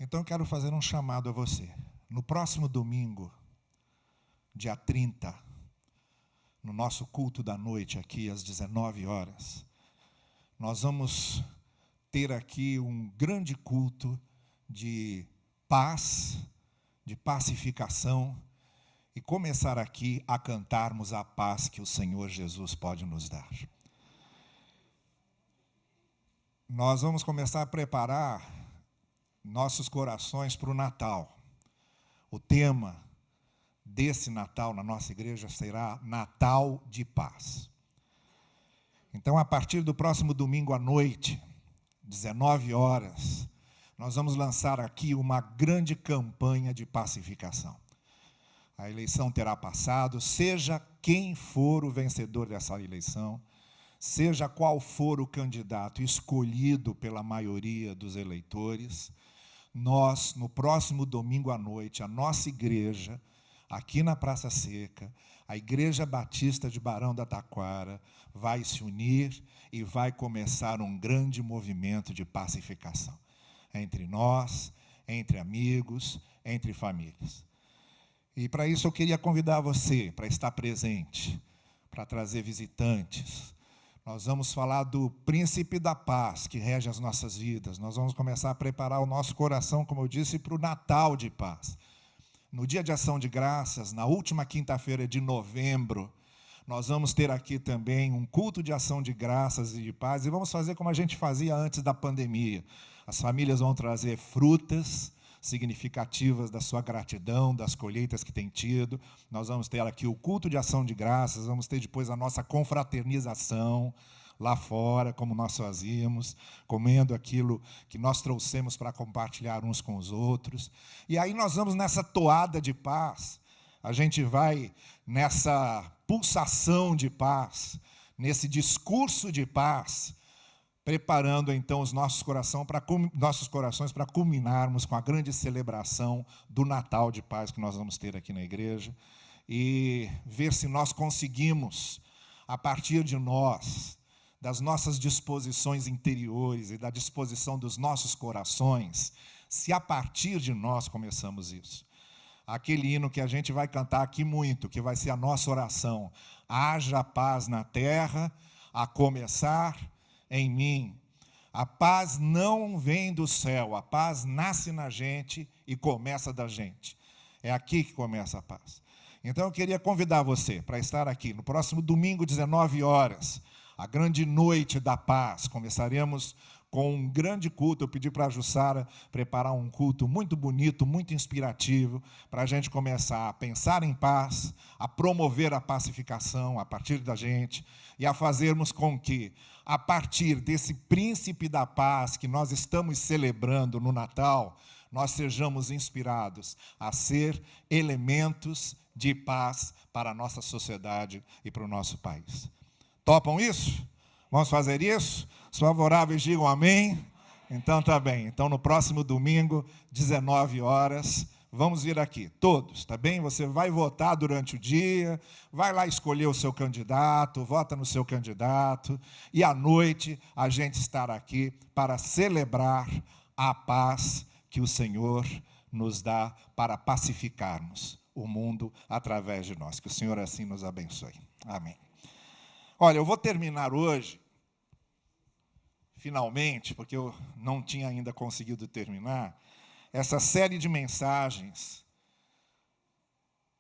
Então eu quero fazer um chamado a você. No próximo domingo, dia 30, no nosso culto da noite aqui às 19 horas, nós vamos ter aqui um grande culto de paz, de pacificação, e começar aqui a cantarmos a paz que o Senhor Jesus pode nos dar. Nós vamos começar a preparar nossos corações para o Natal. O tema desse Natal na nossa igreja será Natal de Paz. Então, a partir do próximo domingo à noite, 19 horas, nós vamos lançar aqui uma grande campanha de pacificação. A eleição terá passado, seja quem for o vencedor dessa eleição, seja qual for o candidato escolhido pela maioria dos eleitores, nós, no próximo domingo à noite, a nossa igreja, aqui na Praça Seca, a Igreja Batista de Barão da Taquara, vai se unir e vai começar um grande movimento de pacificação entre nós, entre amigos, entre famílias. E para isso eu queria convidar você para estar presente, para trazer visitantes. Nós vamos falar do príncipe da paz que rege as nossas vidas. Nós vamos começar a preparar o nosso coração, como eu disse, para o Natal de paz. No dia de ação de graças, na última quinta-feira de novembro, nós vamos ter aqui também um culto de ação de graças e de paz, e vamos fazer como a gente fazia antes da pandemia. As famílias vão trazer frutas significativas da sua gratidão, das colheitas que tem tido. Nós vamos ter aqui o culto de ação de graças, vamos ter depois a nossa confraternização lá fora, como nós fazíamos, comendo aquilo que nós trouxemos para compartilhar uns com os outros. E aí nós vamos nessa toada de paz, a gente vai nessa pulsação de paz, nesse discurso de paz, preparando então os nossos corações para culminarmos com a grande celebração do Natal de paz que nós vamos ter aqui na igreja, e ver se nós conseguimos, a partir de nós, das nossas disposições interiores e da disposição dos nossos corações, se a partir de nós começamos isso. Aquele hino que a gente vai cantar aqui muito, que vai ser a nossa oração: haja paz na terra, a começar em mim. A paz não vem do céu, a paz nasce na gente e começa da gente. É aqui que começa a paz. Então eu queria convidar você para estar aqui no próximo domingo, 19 horas, a grande noite da paz. Começaremos com um grande culto. Eu pedi para a Jussara preparar um culto muito bonito, muito inspirativo, para a gente começar a pensar em paz, a promover a pacificação a partir da gente, e a fazermos com que, a partir desse príncipe da paz que nós estamos celebrando no Natal, nós sejamos inspirados a ser elementos de paz para a nossa sociedade e para o nosso país. Topam isso? Vamos fazer isso? Os favoráveis digam amém. Então tá bem. Então no próximo domingo, 19 horas, vamos vir aqui, todos, tá bem? Você vai votar durante o dia, vai lá escolher o seu candidato, vota no seu candidato, e à noite a gente estará aqui para celebrar a paz que o Senhor nos dá para pacificarmos o mundo através de nós. Que o Senhor assim nos abençoe. Amém. Olha, eu vou terminar hoje, finalmente, porque eu não tinha ainda conseguido terminar, essa série de mensagens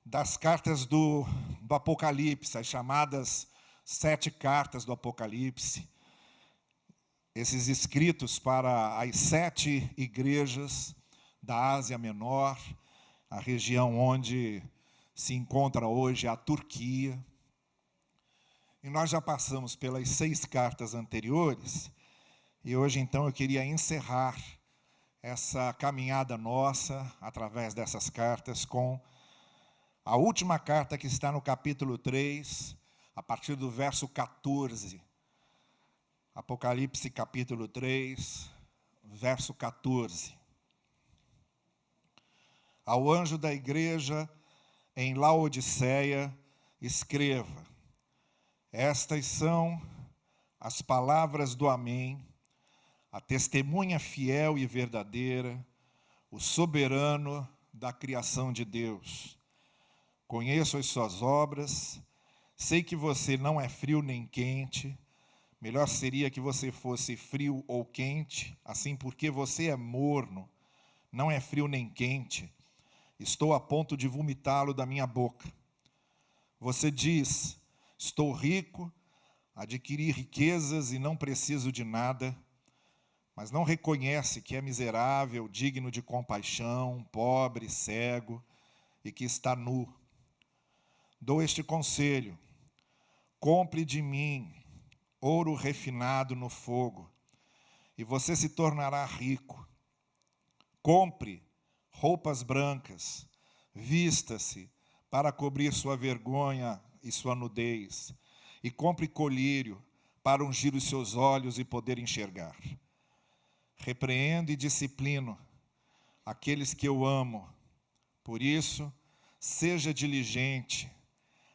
das cartas do Apocalipse, as chamadas 7 cartas do Apocalipse, esses escritos para as 7 igrejas da Ásia Menor, a região onde se encontra hoje a Turquia. E nós já passamos pelas 6 cartas anteriores, e hoje, então, eu queria encerrar essa caminhada nossa, através dessas cartas, com a última carta que está no capítulo 3, a partir do verso 14. Apocalipse, capítulo 3, verso 14. Ao anjo da igreja em Laodiceia, escreva: estas são as palavras do Amém, a testemunha fiel e verdadeira, o soberano da criação de Deus. Conheço as suas obras, sei que você não é frio nem quente. Melhor seria que você fosse frio ou quente, assim porque você é morno, não é frio nem quente. Estou a ponto de vomitá-lo da minha boca. Você diz, estou rico, adquiri riquezas e não preciso de nada, mas não reconhece que é miserável, digno de compaixão, pobre, cego e que está nu. Dou este conselho: compre de mim ouro refinado no fogo, e você se tornará rico. Compre roupas brancas, vista-se para cobrir sua vergonha e sua nudez, e compre colírio para ungir os seus olhos e poder enxergar. Repreendo e disciplino aqueles que eu amo, por isso, seja diligente,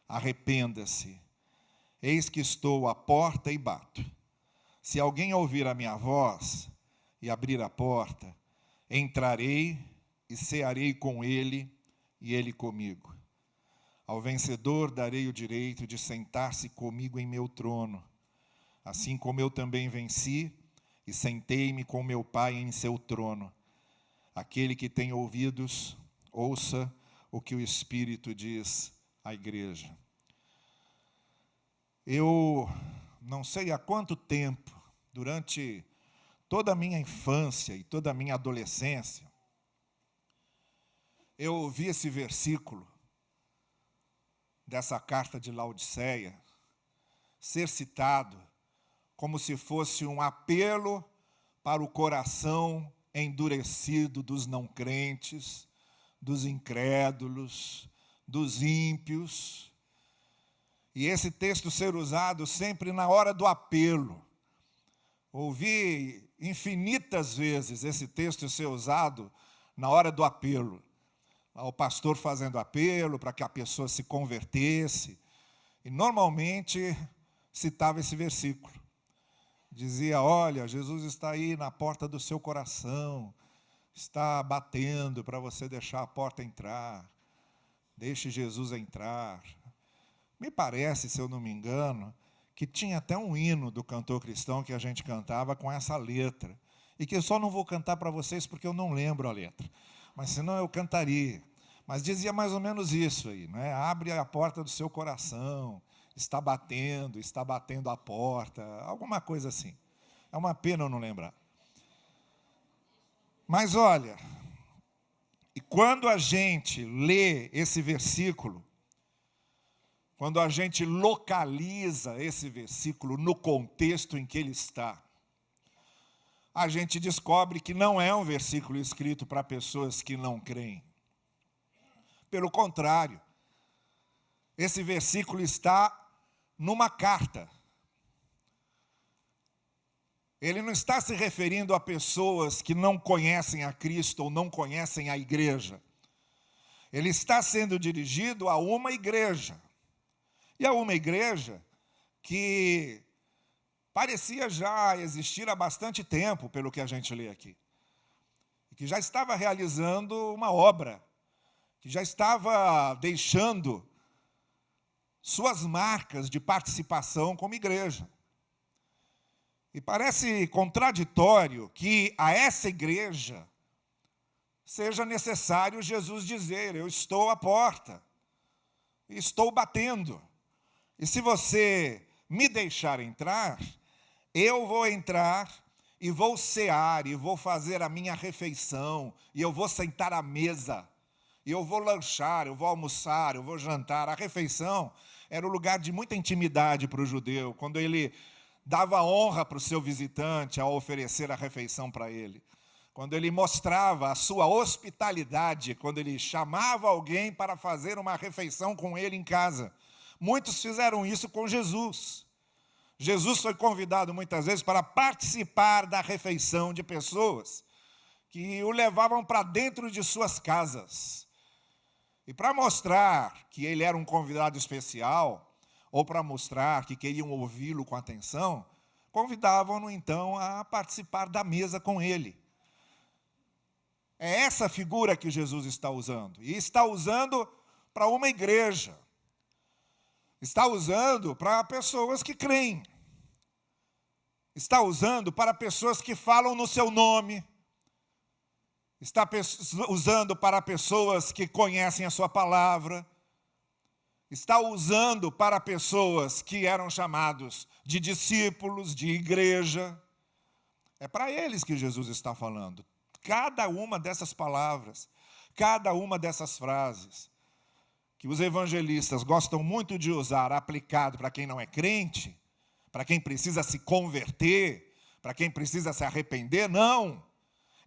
arrependa-se. Eis que estou à porta e bato. Se alguém ouvir a minha voz e abrir a porta, entrarei e cearei com ele e ele comigo. Ao vencedor darei o direito de sentar-se comigo em meu trono, assim como eu também venci e sentei-me com meu Pai em seu trono. Aquele que tem ouvidos, ouça o que o Espírito diz à igreja. Eu não sei há quanto tempo, durante toda a minha infância e toda a minha adolescência, eu ouvi esse versículo dessa carta de Laodiceia ser citado como se fosse um apelo para o coração endurecido dos não crentes, dos incrédulos, dos ímpios. E esse texto ser usado sempre na hora do apelo. Ouvi infinitas vezes esse texto ser usado na hora do apelo. O pastor fazendo apelo para que a pessoa se convertesse. E normalmente citava esse versículo. Dizia, olha, Jesus está aí na porta do seu coração, está batendo para você deixar a porta entrar. Deixe Jesus entrar. Me parece, se eu não me engano, que tinha até um hino do cantor cristão que a gente cantava com essa letra. E que eu só não vou cantar para vocês porque eu não lembro a letra. Mas senão eu cantaria. Mas dizia mais ou menos isso aí, né? Abre a porta do seu coração, está batendo a porta, alguma coisa assim. É uma pena eu não lembrar. Mas olha, e quando a gente lê esse versículo, quando a gente localiza esse versículo no contexto em que ele está, a gente descobre que não é um versículo escrito para pessoas que não creem. Pelo contrário, esse versículo está numa carta. Ele não está se referindo a pessoas que não conhecem a Cristo ou não conhecem a igreja. Ele está sendo dirigido a uma igreja. E a uma igreja que parecia já existir há bastante tempo, pelo que a gente lê aqui. Que já estava realizando uma obra, que já estava deixando suas marcas de participação como igreja. E parece contraditório que a essa igreja seja necessário Jesus dizer, eu estou à porta, estou batendo. E se você me deixar entrar, eu vou entrar e vou cear, e vou fazer a minha refeição, e eu vou sentar à mesa, e eu vou lanchar, eu vou almoçar, eu vou jantar. A refeição era um lugar de muita intimidade para o judeu, quando ele dava honra para o seu visitante ao oferecer a refeição para ele. Quando ele mostrava a sua hospitalidade, quando ele chamava alguém para fazer uma refeição com ele em casa. Muitos fizeram isso com Jesus. Jesus foi convidado muitas vezes para participar da refeição de pessoas que o levavam para dentro de suas casas. E para mostrar que ele era um convidado especial, ou para mostrar que queriam ouvi-lo com atenção, convidavam-no então a participar da mesa com ele. É essa figura que Jesus está usando. E está usando para uma igreja. Está usando para pessoas que creem. Está usando para pessoas que falam no seu nome. Está usando para pessoas que conhecem a sua palavra. Está usando para pessoas que eram chamados de discípulos, de igreja. É para eles que Jesus está falando. Cada uma dessas palavras, cada uma dessas frases, que os evangelistas gostam muito de usar, aplicado para quem não é crente, para quem precisa se converter, para quem precisa se arrepender, não.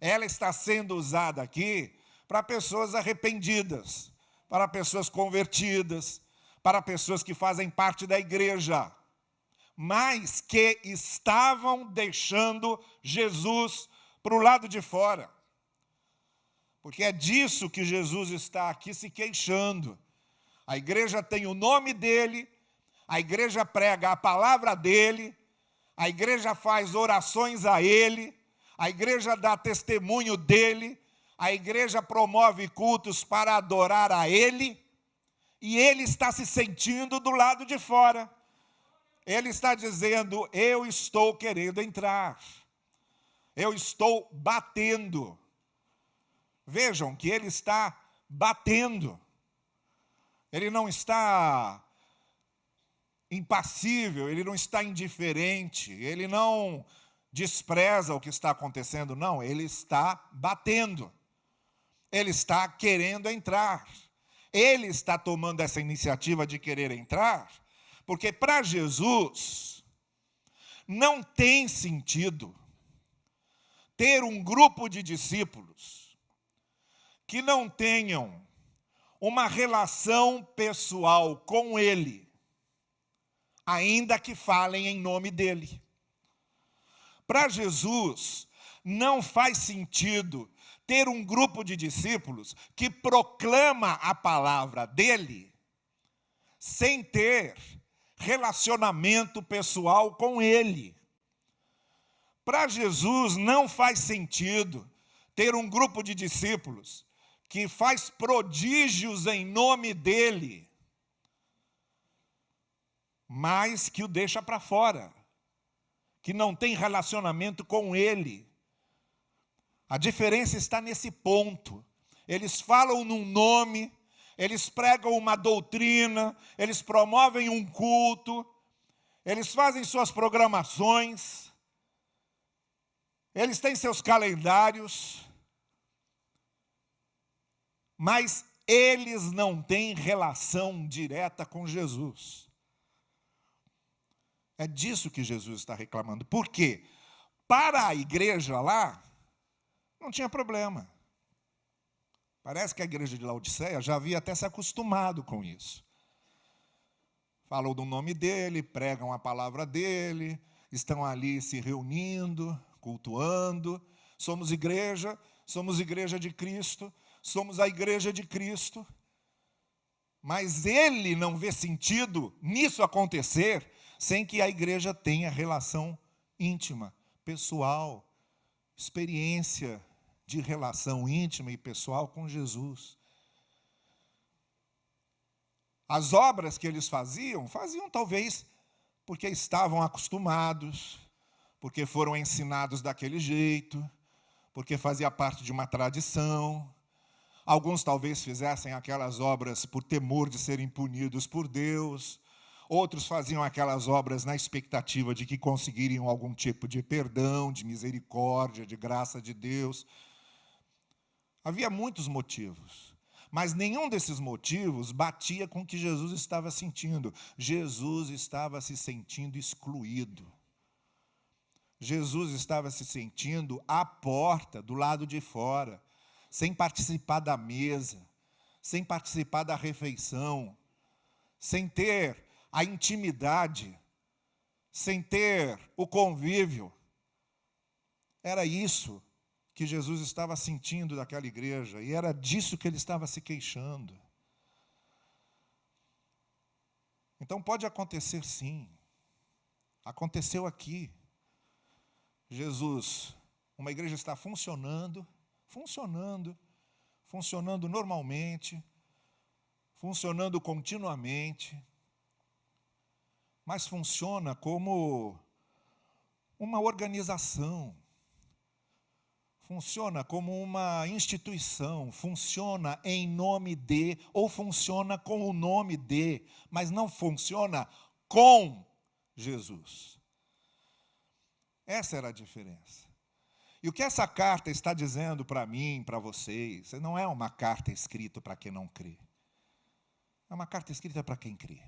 Ela está sendo usada aqui para pessoas arrependidas, para pessoas convertidas, para pessoas que fazem parte da igreja, mas que estavam deixando Jesus para o lado de fora. Porque é disso que Jesus está aqui se queixando. A igreja tem o nome dele, a igreja prega a palavra dele, a igreja faz orações a ele, a igreja dá testemunho dele, a igreja promove cultos para adorar a ele, e ele está se sentindo do lado de fora. Ele está dizendo, eu estou querendo entrar, eu estou batendo. Vejam que ele está batendo. Ele não está impassível, ele não está indiferente, ele não despreza o que está acontecendo, não, ele está batendo. Ele está querendo entrar. Ele está tomando essa iniciativa de querer entrar, porque para Jesus não tem sentido ter um grupo de discípulos que não tenham uma relação pessoal com ele, ainda que falem em nome dele. Para Jesus, não faz sentido ter um grupo de discípulos que proclama a palavra dele, sem ter relacionamento pessoal com ele. Para Jesus, não faz sentido ter um grupo de discípulos que faz prodígios em nome dele, mas que o deixa para fora, que não tem relacionamento com ele. A diferença está nesse ponto. Eles falam num nome, eles pregam uma doutrina, eles promovem um culto, eles fazem suas programações, eles têm seus calendários, mas eles não têm relação direta com Jesus. É disso que Jesus está reclamando. Por quê? Para a igreja lá, não tinha problema. Parece que a igreja de Laodiceia já havia até se acostumado com isso. Falam do nome dele, pregam a palavra dele, estão ali se reunindo, cultuando. Somos igreja de Cristo, somos a igreja de Cristo. Mas ele não vê sentido nisso acontecer sem que a igreja tenha relação íntima, pessoal, experiência de relação íntima e pessoal com Jesus. As obras que eles faziam talvez porque estavam acostumados, porque foram ensinados daquele jeito, porque fazia parte de uma tradição. Alguns talvez fizessem aquelas obras por temor de serem punidos por Deus. Outros faziam aquelas obras na expectativa de que conseguiriam algum tipo de perdão, de misericórdia, de graça de Deus. Havia muitos motivos, mas nenhum desses motivos batia com o que Jesus estava sentindo. Jesus estava se sentindo excluído. Jesus estava se sentindo à porta, do lado de fora, sem participar da mesa, sem participar da refeição, sem ter a intimidade, sem ter o convívio. Era isso que Jesus estava sentindo daquela igreja, e era disso que ele estava se queixando. Então pode acontecer sim. Aconteceu aqui. Jesus, uma igreja está funcionando, funcionando normalmente, funcionando continuamente, mas funciona como uma organização, funciona como uma instituição, funciona em nome de, ou funciona com o nome de, mas não funciona com Jesus. Essa era a diferença. E o que essa carta está dizendo para mim, para vocês, não é uma carta escrita para quem não crê. É uma carta escrita para quem crê.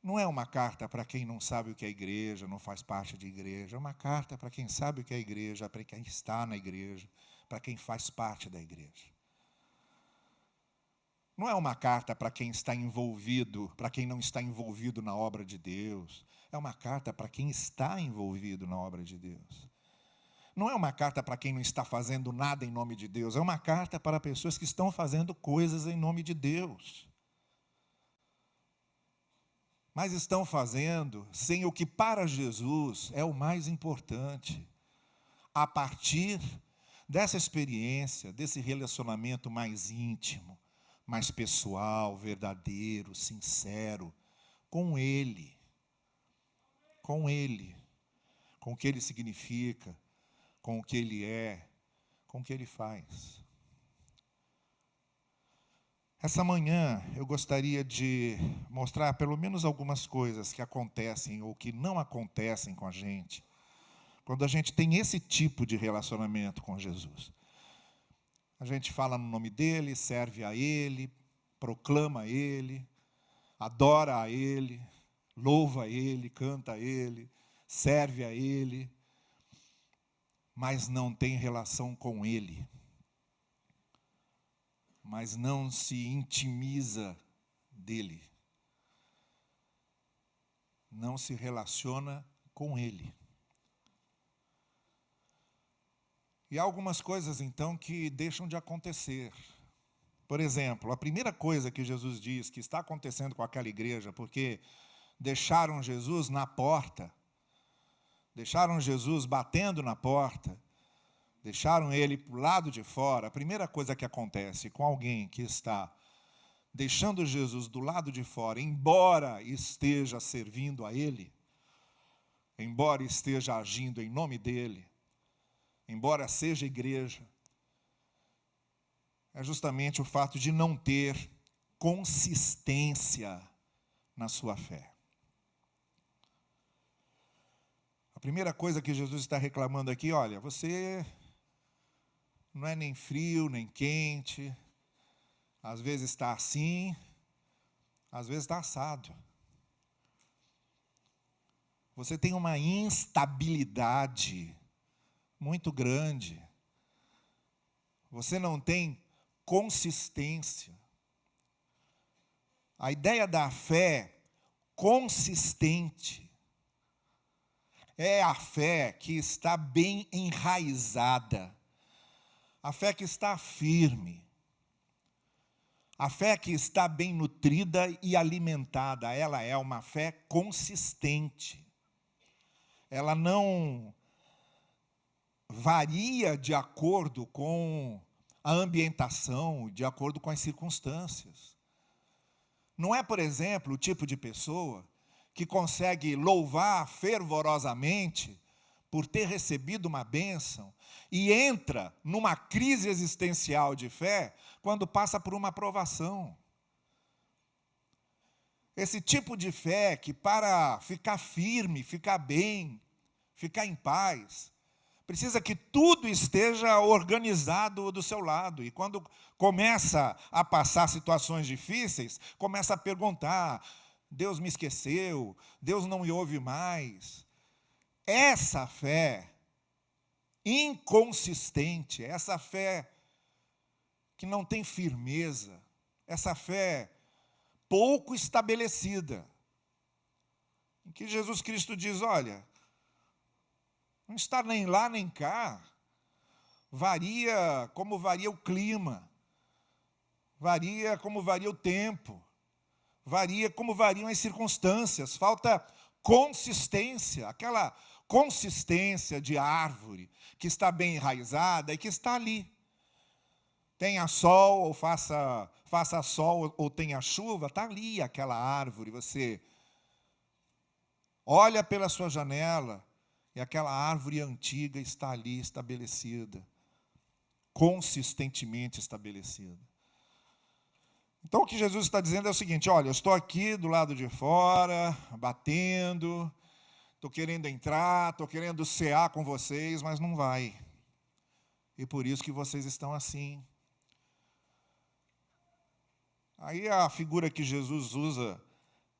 Não é uma carta para quem não sabe o que é igreja, não faz parte de igreja. É uma carta para quem sabe o que é igreja, para quem está na igreja, para quem faz parte da igreja. Não é uma carta para quem está envolvido, para quem não está envolvido na obra de Deus. É uma carta para quem está envolvido na obra de Deus. Não é uma carta para quem não está fazendo nada em nome de Deus. É uma carta para pessoas que estão fazendo coisas em nome de Deus. Mas estão fazendo sem o que para Jesus é o mais importante. A partir dessa experiência, desse relacionamento mais íntimo, mais pessoal, verdadeiro, sincero, com Ele. Com Ele. Com o que Ele significa, com o que Ele é, com o que Ele faz. Essa manhã eu gostaria de mostrar pelo menos algumas coisas que acontecem ou que não acontecem com a gente, quando a gente tem esse tipo de relacionamento com Jesus. A gente fala no nome dEle, serve a Ele, proclama a Ele, adora a Ele, louva a Ele, canta a Ele, serve a Ele, mas não tem relação com Ele. Mas não se intimiza dele. Não se relaciona com ele. E há algumas coisas, então, que deixam de acontecer. Por exemplo, a primeira coisa que Jesus diz que está acontecendo com aquela igreja, porque deixaram Jesus na porta, deixaram Jesus batendo na porta, deixaram ele para o lado de fora. A primeira coisa que acontece com alguém que está deixando Jesus do lado de fora, embora esteja servindo a ele, embora esteja agindo em nome dele, embora seja igreja, é justamente o fato de não ter consistência na sua fé. A primeira coisa que Jesus está reclamando aqui, olha, você não é nem frio, nem quente. Às vezes está assim, às vezes está assado. Você tem uma instabilidade muito grande. Você não tem consistência. A ideia da fé consistente é a fé que está bem enraizada. A fé que está firme, a fé que está bem nutrida e alimentada, ela é uma fé consistente. Ela não varia de acordo com a ambientação, de acordo com as circunstâncias. Não é, por exemplo, o tipo de pessoa que consegue louvar fervorosamente por ter recebido uma bênção, e entra numa crise existencial de fé quando passa por uma provação. Esse tipo de fé que para ficar firme, ficar bem, ficar em paz, precisa que tudo esteja organizado do seu lado. E quando começa a passar situações difíceis, começa a perguntar, Deus me esqueceu, Deus não me ouve mais. Essa fé inconsistente, essa fé que não tem firmeza, essa fé pouco estabelecida, em que Jesus Cristo diz, olha, não está nem lá nem cá, varia como varia o clima, varia como varia o tempo, varia como variam as circunstâncias, falta consistência, aquela consistência de árvore, que está bem enraizada e que está ali. Tenha sol ou faça sol ou tenha chuva, está ali aquela árvore. Você olha pela sua janela e aquela árvore antiga está ali estabelecida, consistentemente estabelecida. Então, o que Jesus está dizendo é o seguinte: olha, eu estou aqui do lado de fora, batendo, estou querendo entrar, estou querendo cear com vocês, mas não vai. E por isso que vocês estão assim. Aí a figura que Jesus usa,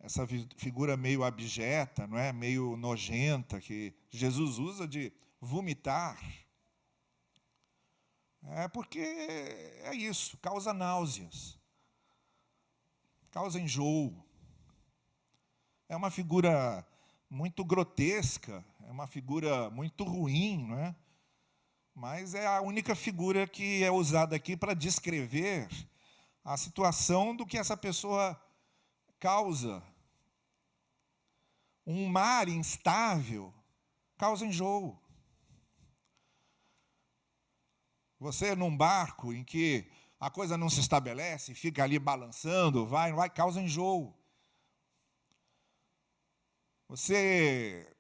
essa figura meio abjeta, não é? Meio nojenta, que Jesus usa de vomitar. É porque é isso, causa náuseas, causa enjoo. É uma figura muito grotesca, é uma figura muito ruim, não é? Mas é a única figura que é usada aqui para descrever a situação do que essa pessoa causa. Um mar instável causa enjoo. Você num barco em que a coisa não se estabelece, fica ali balançando, vai, não vai, causa enjoo. Você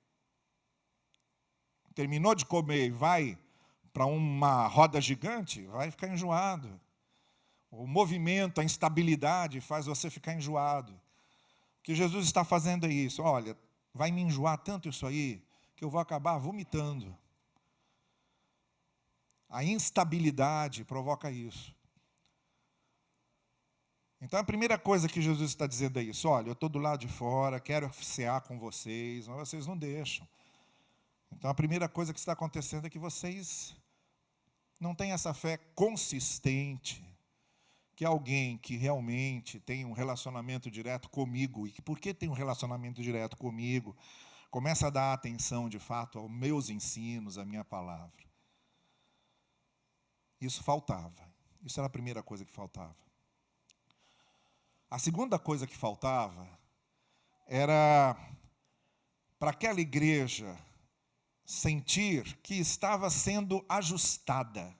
terminou de comer e vai para uma roda gigante, vai ficar enjoado. O movimento, a instabilidade faz você ficar enjoado. O que Jesus está fazendo é isso. Olha, vai me enjoar tanto isso aí, que eu vou acabar vomitando. A instabilidade provoca isso. Então, a primeira coisa que Jesus está dizendo é isso. Olha, eu estou do lado de fora, quero cear com vocês, mas vocês não deixam. Então, a primeira coisa que está acontecendo é que vocês não têm essa fé consistente, que alguém que realmente tem um relacionamento direto comigo, e que porque tem um relacionamento direto comigo, começa a dar atenção, de fato, aos meus ensinos, à minha palavra. Isso faltava. Isso era a primeira coisa que faltava. A segunda coisa que faltava era para aquela igreja sentir que estava sendo ajustada.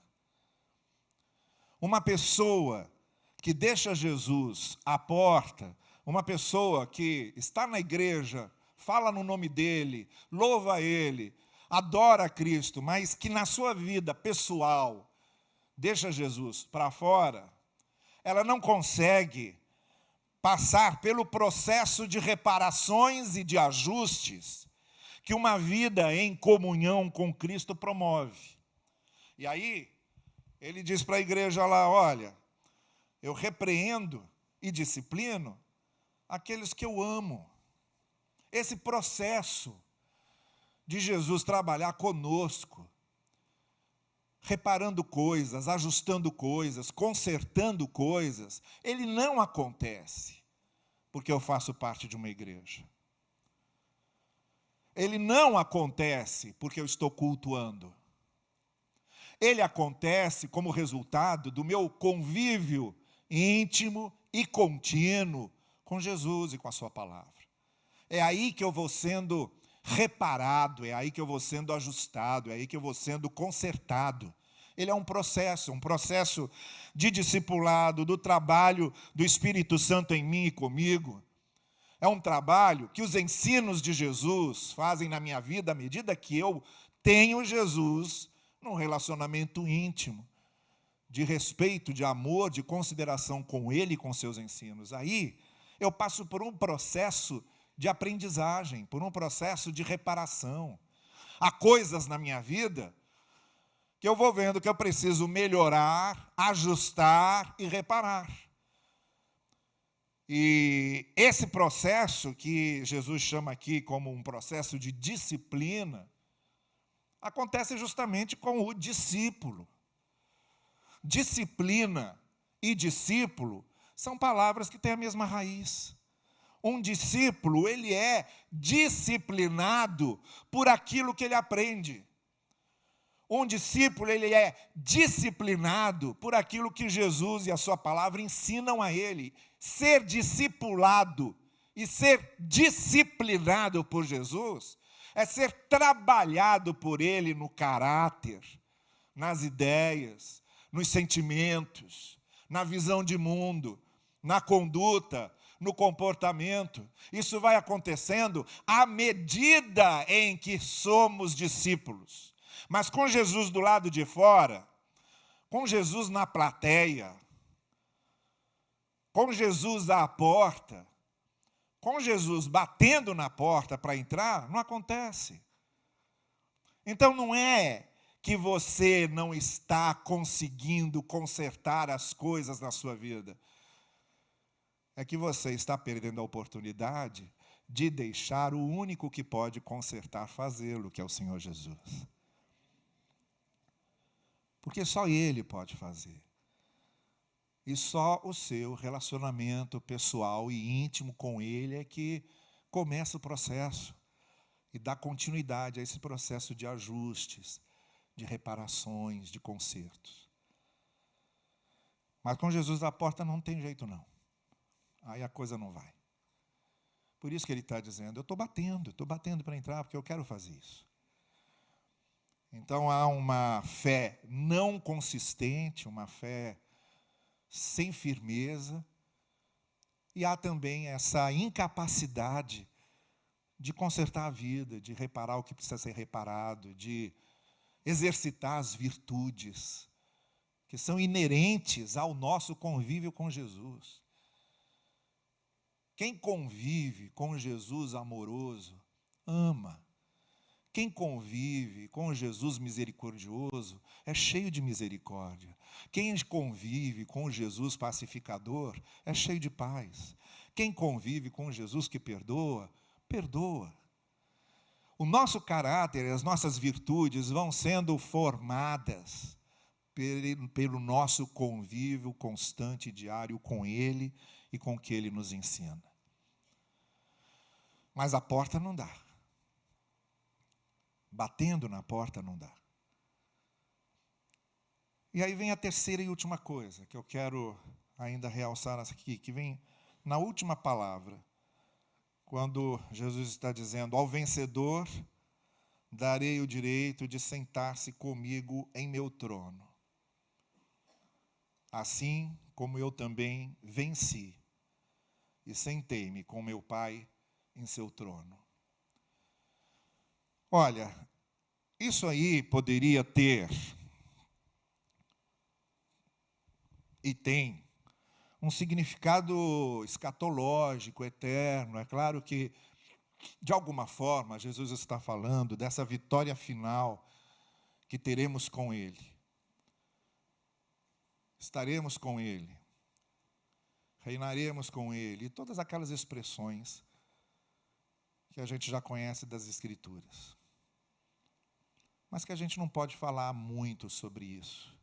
Uma pessoa que deixa Jesus à porta, uma pessoa que está na igreja, fala no nome dele, louva ele, adora a Cristo, mas que na sua vida pessoal deixa Jesus para fora, ela não consegue passar pelo processo de reparações e de ajustes que uma vida em comunhão com Cristo promove. E aí, ele diz para a igreja lá, olha, eu repreendo e disciplino aqueles que eu amo. Esse processo de Jesus trabalhar conosco, reparando coisas, ajustando coisas, consertando coisas, ele não acontece porque eu faço parte de uma igreja. Ele não acontece porque eu estou cultuando. Ele acontece como resultado do meu convívio íntimo e contínuo com Jesus e com a sua palavra. É aí que eu vou sendo reparado, é aí que eu vou sendo ajustado, é aí que eu vou sendo consertado. Ele é um processo de discipulado, do trabalho do Espírito Santo em mim e comigo. É um trabalho que os ensinos de Jesus fazem na minha vida à medida que eu tenho Jesus num relacionamento íntimo, de respeito, de amor, de consideração com Ele e com seus ensinos. Aí eu passo por um processo de aprendizagem, por um processo de reparação. Há coisas na minha vida que eu vou vendo que eu preciso melhorar, ajustar e reparar. E esse processo, que Jesus chama aqui como um processo de disciplina, acontece justamente com o discípulo. Disciplina e discípulo são palavras que têm a mesma raiz. Um discípulo, ele é disciplinado por aquilo que ele aprende. Um discípulo, ele é disciplinado por aquilo que Jesus e a sua palavra ensinam a ele. Ser discipulado e ser disciplinado por Jesus é ser trabalhado por Ele no caráter, nas ideias, nos sentimentos, na visão de mundo, na conduta, no comportamento. Isso vai acontecendo à medida em que somos discípulos. Mas com Jesus do lado de fora, com Jesus na plateia, com Jesus à porta, com Jesus batendo na porta para entrar, não acontece. Então não é que você não está conseguindo consertar as coisas na sua vida. É que você está perdendo a oportunidade de deixar o único que pode consertar fazê-lo, que é o Senhor Jesus. Porque só Ele pode fazer. E só o seu relacionamento pessoal e íntimo com Ele é que começa o processo e dá continuidade a esse processo de ajustes, de reparações, de consertos. Mas com Jesus à porta não tem jeito não. Aí a coisa não vai. Por isso que ele está dizendo, eu estou batendo para entrar, porque eu quero fazer isso. Então há uma fé não consistente, uma fé sem firmeza, e há também essa incapacidade de consertar a vida, de reparar o que precisa ser reparado, de exercitar as virtudes que são inerentes ao nosso convívio com Jesus. Quem convive com Jesus amoroso, ama. Quem convive com Jesus misericordioso é cheio de misericórdia. Quem convive com Jesus pacificador é cheio de paz. Quem convive com Jesus que perdoa, perdoa. O nosso caráter, as nossas virtudes vão sendo formadas pelo nosso convívio constante e diário com Ele e com o que Ele nos ensina. Mas a porta não dá. Batendo na porta não dá. E aí vem a terceira e última coisa, que eu quero ainda realçar aqui, que vem na última palavra, quando Jesus está dizendo, ao vencedor darei o direito de sentar-se comigo em meu trono. Assim como eu também venci e sentei-me com meu Pai em seu trono. Olha, isso aí poderia ter, e tem, um significado escatológico, eterno. É claro que, de alguma forma, Jesus está falando dessa vitória final que teremos com Ele. Estaremos com Ele, reinaremos com Ele, e todas aquelas expressões que a gente já conhece das Escrituras. Mas que a gente não pode falar muito sobre isso,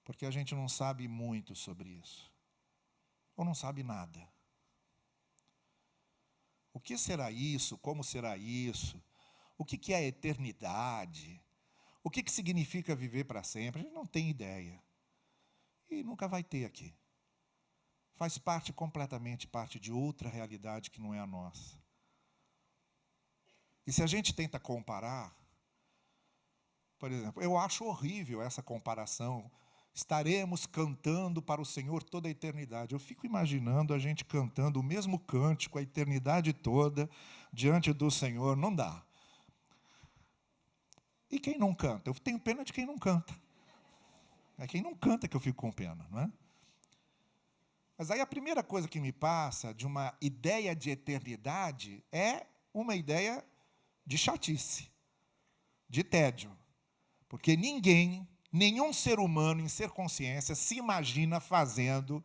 porque a gente não sabe muito sobre isso, ou não sabe nada. O que será isso? Como será isso? O que é a eternidade? O que significa viver para sempre? A gente não tem ideia. E nunca vai ter aqui. Faz completamente parte de outra realidade que não é a nossa. E se a gente tenta comparar, por exemplo, eu acho horrível essa comparação. Estaremos cantando para o Senhor toda a eternidade. Eu fico imaginando a gente cantando o mesmo cântico a eternidade toda diante do Senhor. Não dá. E quem não canta? Eu tenho pena de quem não canta. É quem não canta que eu fico com pena, não é? Mas aí a primeira coisa que me passa de uma ideia de eternidade é uma ideia de chatice, de tédio. Porque nenhum ser humano em ser consciência se imagina fazendo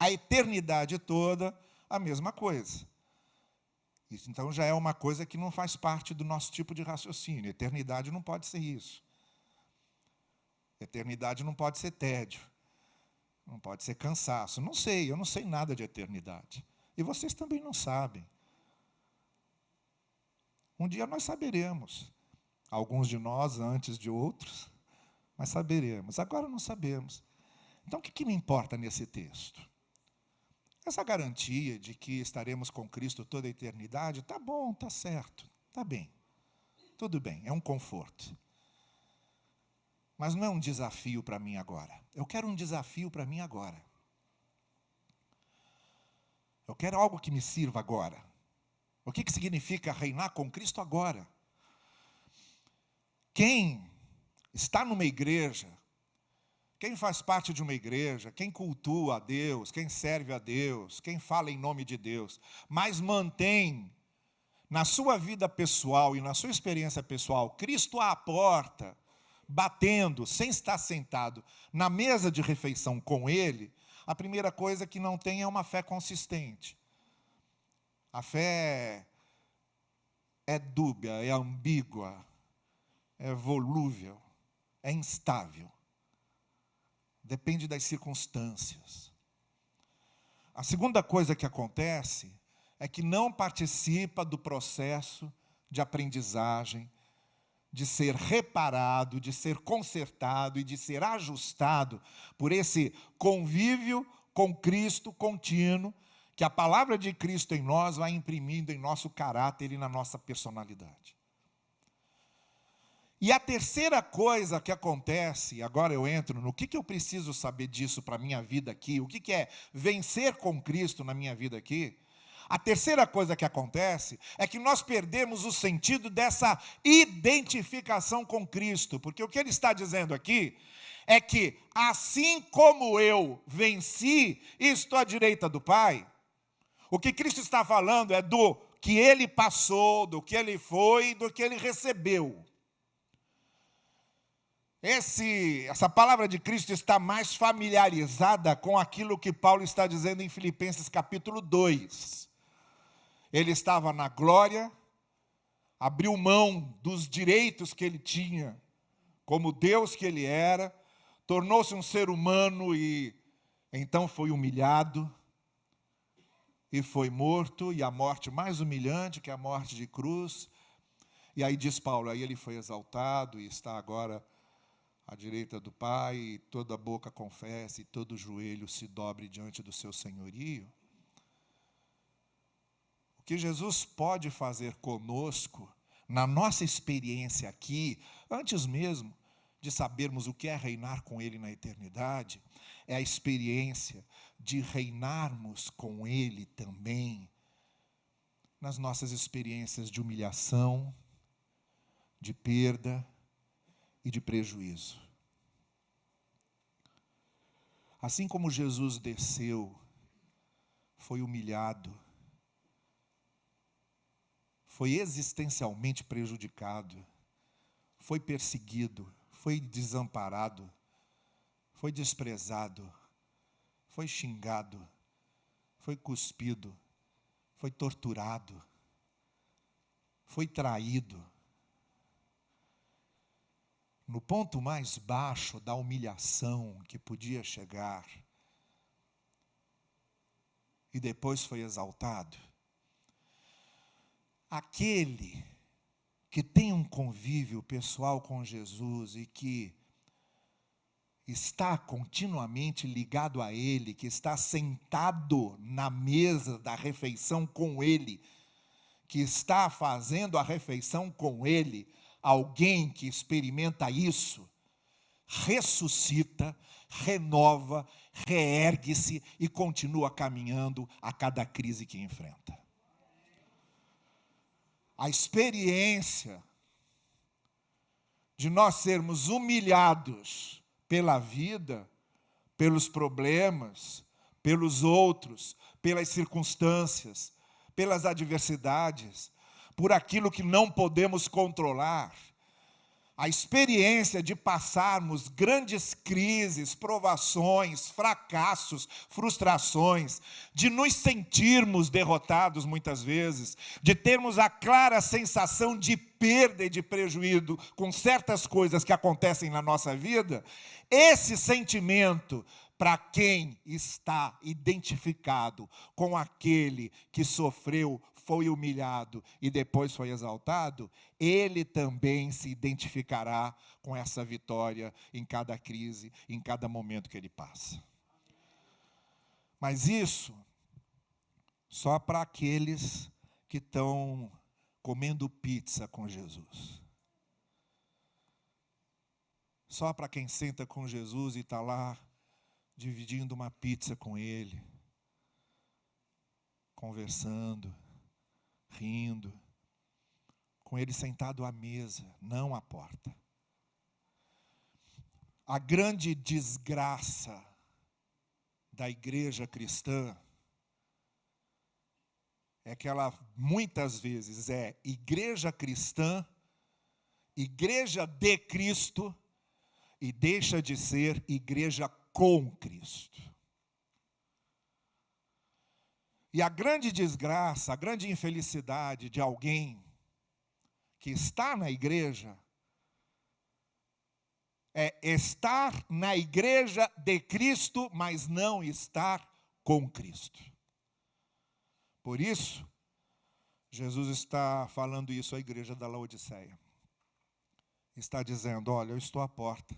a eternidade toda a mesma coisa. Isso então já é uma coisa que não faz parte do nosso tipo de raciocínio. Eternidade não pode ser isso. Eternidade não pode ser tédio. Não pode ser cansaço. Não sei, eu não sei nada de eternidade. E vocês também não sabem. Um dia nós saberemos. Alguns de nós antes de outros, mas saberemos. Agora não sabemos. Então, o que me importa nesse texto? Essa garantia de que estaremos com Cristo toda a eternidade, está bom, está certo. Está bem, tudo bem, é um conforto. Mas não é um desafio para mim agora. Eu quero um desafio para mim agora. Eu quero algo que me sirva agora. O que significa reinar com Cristo agora? Quem está numa igreja, quem faz parte de uma igreja, quem cultua a Deus, quem serve a Deus, quem fala em nome de Deus, mas mantém na sua vida pessoal e na sua experiência pessoal, Cristo à porta, batendo, sem estar sentado na mesa de refeição com Ele, a primeira coisa que não tem é uma fé consistente. A fé é dúbia, é ambígua, é volúvel, é instável. Depende das circunstâncias. A segunda coisa que acontece é que não participa do processo de aprendizagem, de ser reparado, de ser consertado e de ser ajustado por esse convívio com Cristo contínuo, que a palavra de Cristo em nós vai imprimindo em nosso caráter e na nossa personalidade. E a terceira coisa que acontece, agora eu entro no que eu preciso saber disso para a minha vida aqui, o que é vencer com Cristo na minha vida aqui. A terceira coisa que acontece é que nós perdemos o sentido dessa identificação com Cristo, porque o que ele está dizendo aqui é que, assim como eu venci e estou à direita do Pai, o que Cristo está falando é do que ele passou, do que ele foi, do que ele recebeu. Essa palavra de Cristo está mais familiarizada com aquilo que Paulo está dizendo em Filipenses capítulo 2. Ele estava na glória, abriu mão dos direitos que ele tinha, como Deus que ele era, tornou-se um ser humano e então foi humilhado, e foi morto, e a morte mais humilhante, que é a morte de cruz. E aí diz Paulo, aí ele foi exaltado e está agora à direita do Pai, e toda boca confesse, e todo joelho se dobre diante do seu senhorio. O que Jesus pode fazer conosco, na nossa experiência aqui, antes mesmo de sabermos o que é reinar com Ele na eternidade, é a experiência de reinarmos com Ele também nas nossas experiências de humilhação, de perda e de prejuízo. Assim como Jesus desceu, foi humilhado, foi existencialmente prejudicado, foi perseguido, foi desamparado, foi desprezado, foi xingado, foi cuspido, foi torturado, foi traído. No ponto mais baixo da humilhação que podia chegar, e depois foi exaltado. Aquele que tem um convívio pessoal com Jesus e que está continuamente ligado a Ele, que está sentado na mesa da refeição com Ele, que está fazendo a refeição com Ele, alguém que experimenta isso, ressuscita, renova, reergue-se e continua caminhando a cada crise que enfrenta. A experiência de nós sermos humilhados pela vida, pelos problemas, pelos outros, pelas circunstâncias, pelas adversidades, por aquilo que não podemos controlar. A experiência de passarmos grandes crises, provações, fracassos, frustrações, de nos sentirmos derrotados muitas vezes, de termos a clara sensação de perda e de prejuízo com certas coisas que acontecem na nossa vida, esse sentimento, para quem está identificado com aquele que sofreu, foi humilhado e depois foi exaltado, ele também se identificará com essa vitória em cada crise, em cada momento que ele passa. Mas isso só para aqueles que estão comendo pizza com Jesus. Só para quem senta com Jesus e está lá dividindo uma pizza com Ele, conversando, rindo, com Ele sentado à mesa, não à porta. A grande desgraça da igreja cristã é que ela muitas vezes é igreja cristã, igreja de Cristo, e deixa de ser igreja com Cristo. E a grande desgraça, a grande infelicidade de alguém que está na igreja é estar na igreja de Cristo, mas não estar com Cristo. Por isso, Jesus está falando isso à igreja da Laodiceia. Está dizendo, olha, eu estou à porta,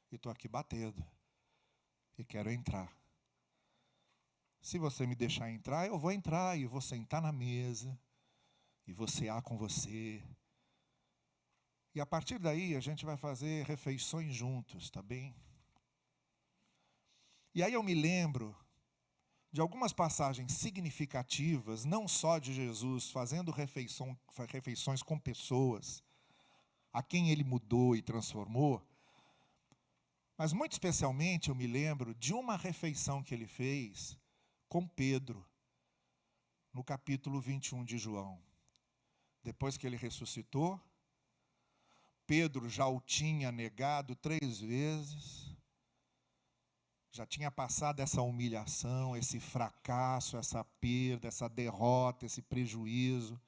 e estou aqui batendo, e quero entrar. Se você me deixar entrar, eu vou entrar, e vou sentar na mesa, e vou cear com você. E a partir daí, a gente vai fazer refeições juntos, tá bem? E aí eu me lembro de algumas passagens significativas, não só de Jesus fazendo refeições com pessoas, a quem Ele mudou e transformou, mas muito especialmente eu me lembro de uma refeição que Ele fez com Pedro, no capítulo 21 de João. Depois que Ele ressuscitou, Pedro já o tinha negado 3 vezes, já tinha passado essa humilhação, esse fracasso, essa perda, essa derrota, esse prejuízo.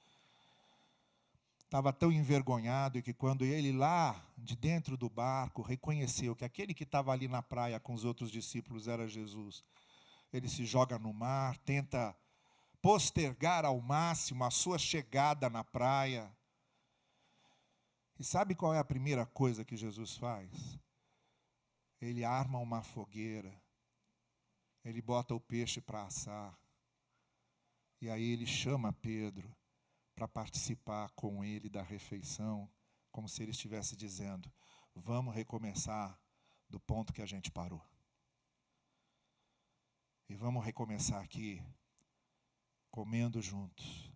Estava tão envergonhado que quando ele lá de dentro do barco reconheceu que aquele que estava ali na praia com os outros discípulos era Jesus, ele se joga no mar, tenta postergar ao máximo a sua chegada na praia. E sabe qual é a primeira coisa que Jesus faz? Ele arma uma fogueira, ele bota o peixe para assar, e aí ele chama Pedro para participar com ele da refeição, como se ele estivesse dizendo, vamos recomeçar do ponto que a gente parou. E vamos recomeçar aqui, comendo juntos.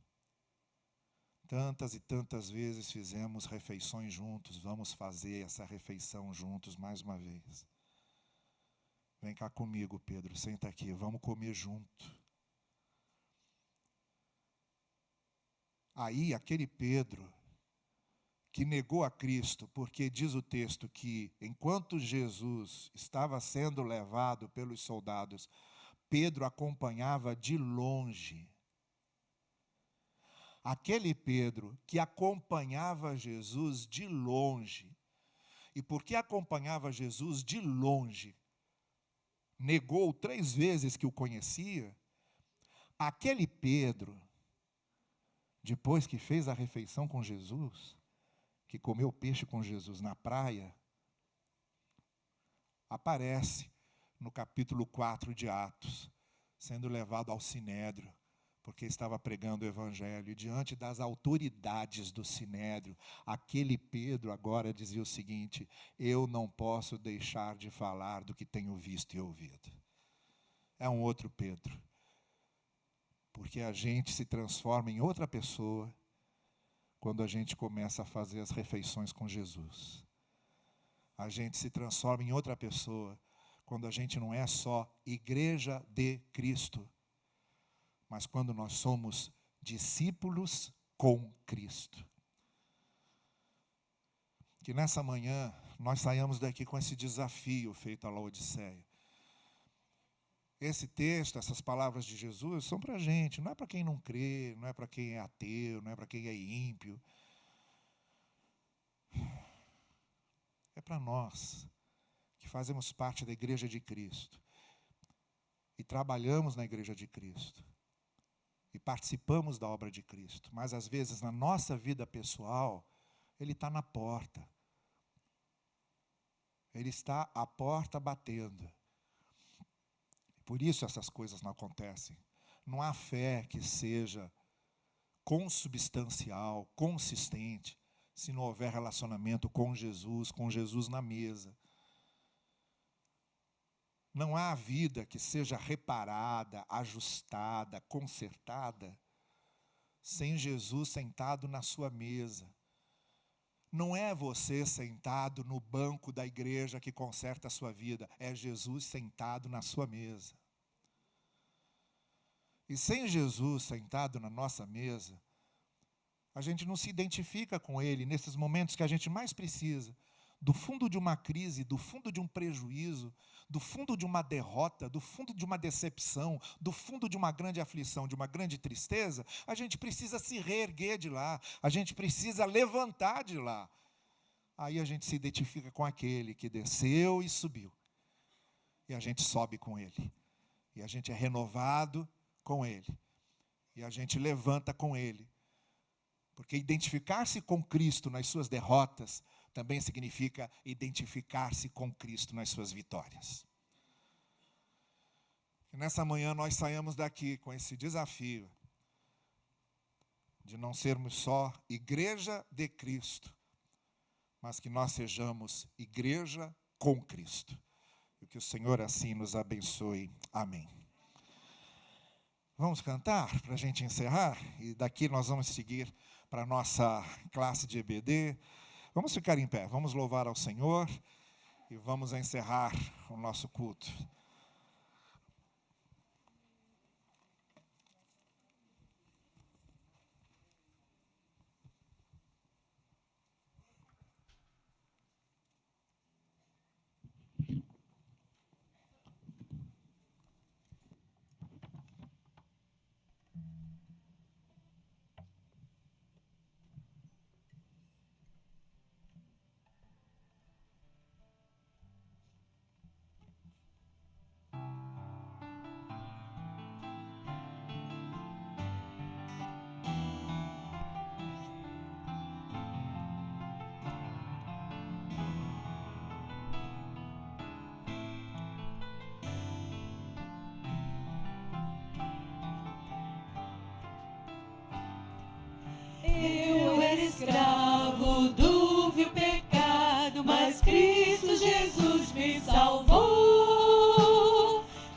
Tantas e tantas vezes fizemos refeições juntos, vamos fazer essa refeição juntos mais uma vez. Vem cá comigo, Pedro, senta aqui, vamos comer junto. Aí, aquele Pedro que negou a Cristo, porque diz o texto que, enquanto Jesus estava sendo levado pelos soldados, Pedro acompanhava de longe. Aquele Pedro que acompanhava Jesus de longe, e porque acompanhava Jesus de longe, negou 3 vezes que o conhecia, aquele Pedro, depois que fez a refeição com Jesus, que comeu peixe com Jesus na praia, aparece no capítulo 4 de Atos, sendo levado ao Sinédrio, porque estava pregando o Evangelho. E diante das autoridades do Sinédrio, aquele Pedro agora dizia o seguinte, eu não posso deixar de falar do que tenho visto e ouvido. É um outro Pedro. Porque a gente se transforma em outra pessoa quando a gente começa a fazer as refeições com Jesus. A gente se transforma em outra pessoa quando a gente não é só igreja de Cristo, mas quando nós somos discípulos com Cristo. Que nessa manhã nós saiamos daqui com esse desafio feito à Laodiceia. Esse texto, essas palavras de Jesus são para a gente, não é para quem não crê, não é para quem é ateu, não é para quem é ímpio. É para nós, que fazemos parte da igreja de Cristo, e trabalhamos na igreja de Cristo, e participamos da obra de Cristo, mas às vezes na nossa vida pessoal, Ele está na porta. Ele está à porta batendo. Por isso essas coisas não acontecem. Não há fé que seja consubstancial, consistente, se não houver relacionamento com Jesus na mesa. Não há vida que seja reparada, ajustada, consertada, sem Jesus sentado na sua mesa. Não é você sentado no banco da igreja que conserta a sua vida, é Jesus sentado na sua mesa. E sem Jesus sentado na nossa mesa, a gente não se identifica com Ele nesses momentos que a gente mais precisa. Do fundo de uma crise, do fundo de um prejuízo, do fundo de uma derrota, do fundo de uma decepção, do fundo de uma grande aflição, de uma grande tristeza, a gente precisa se reerguer de lá, a gente precisa levantar de lá. Aí a gente se identifica com aquele que desceu e subiu. E a gente sobe com ele. E a gente é renovado com ele. E a gente levanta com ele. Porque identificar-se com Cristo nas suas derrotas também significa identificar-se com Cristo nas suas vitórias. E nessa manhã nós saímos daqui com esse desafio de não sermos só igreja de Cristo, mas que nós sejamos igreja com Cristo. E que o Senhor assim nos abençoe. Amém. Vamos cantar para a gente encerrar? E daqui nós vamos seguir para a nossa classe de EBD. Vamos ficar em pé, vamos louvar ao Senhor e vamos encerrar o nosso culto. Eu era escravo do vil pecado, mas Cristo Jesus me salvou.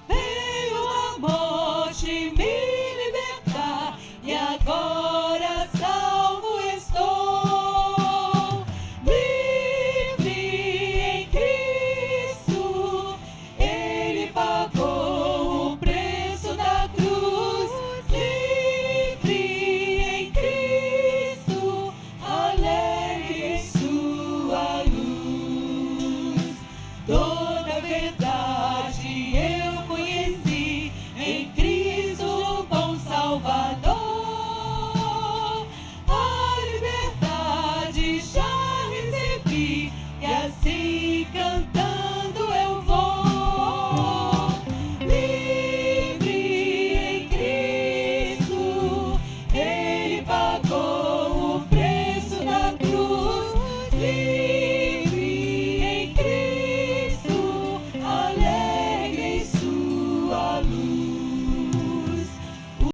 Veio a morte me libertar e agora salvo estou. Livre em Cristo, Ele pagou o preço da cruz. Livre em Cristo, alegre em sua luz. Toda a verdade eu conheci em Cristo.